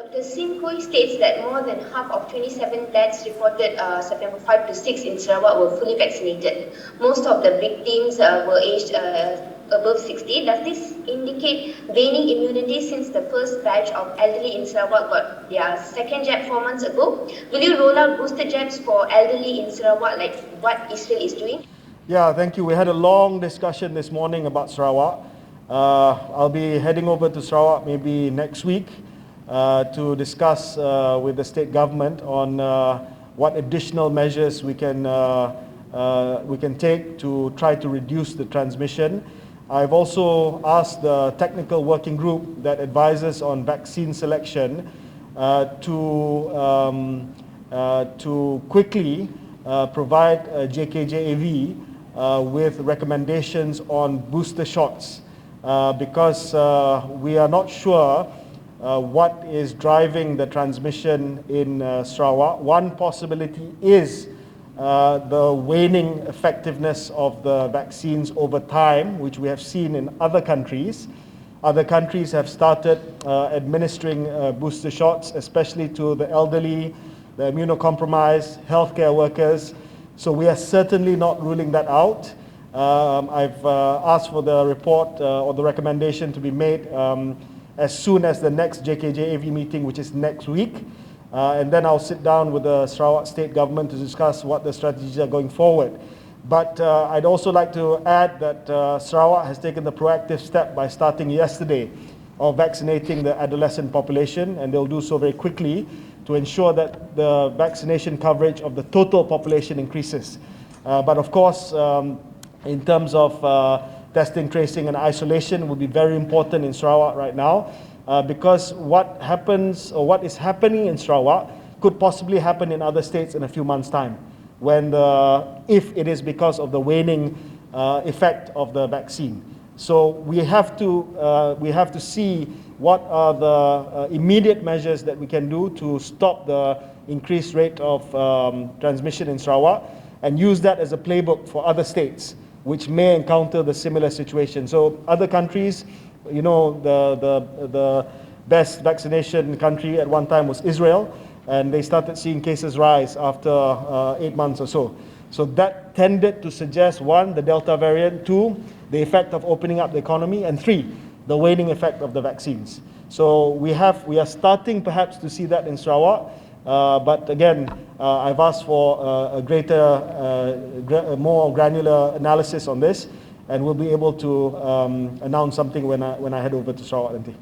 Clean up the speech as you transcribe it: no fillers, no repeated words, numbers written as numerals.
Dr. Simkoi states that more than half of 27 deaths reported September 5 to 6 in Sarawak were fully vaccinated. Most of the victims were aged above 60. Does this indicate waning immunity since the first batch of elderly in Sarawak got their second jab 4 months ago? Will you roll out booster jabs for elderly in Sarawak like what Israel is doing? Yeah, thank you. We had a long discussion this morning about Sarawak. I'll be heading over to Sarawak maybe next week to discuss with the state government on what additional measures we can take to try to reduce the transmission. I've also asked the technical working group that advises on vaccine selection to quickly provide JKJAV with recommendations on booster shots because we are not sure what is driving the transmission in Sarawak. One possibility is the waning effectiveness of the vaccines over time, which we have seen in other countries. Other countries have started administering booster shots, especially to the elderly, the immunocompromised, healthcare workers. So we are certainly not ruling that out. I've asked for the report or the recommendation to be made as soon as the next JKJAV meeting, which is next week. And then I'll sit down with the Sarawak state government to discuss what the strategies are going forward. But I'd also like to add that Sarawak has taken the proactive step by starting yesterday of vaccinating the adolescent population, and they'll do so very quickly to ensure that the vaccination coverage of the total population increases. But of course, in terms of testing, tracing and isolation will be very important in Sarawak right now. Because what happens or what is happening in Sarawak could possibly happen in other states in a few months' time, when if it is because of the waning effect of the vaccine. So we have to see what are the immediate measures that we can do to stop the increased rate of transmission in Sarawak, and use that as a playbook for other states which may encounter the similar situation. So other countries, you know, the best vaccination country at one time was Israel, and they started seeing cases rise after 8 months or so. So that tended to suggest, one, the Delta variant, two, the effect of opening up the economy, and three, the waning effect of the vaccines. So we are starting perhaps to see that in Sarawak, but again, I've asked for a more granular analysis on this, and we'll be able to announce something when I head over to Sarawak nanti.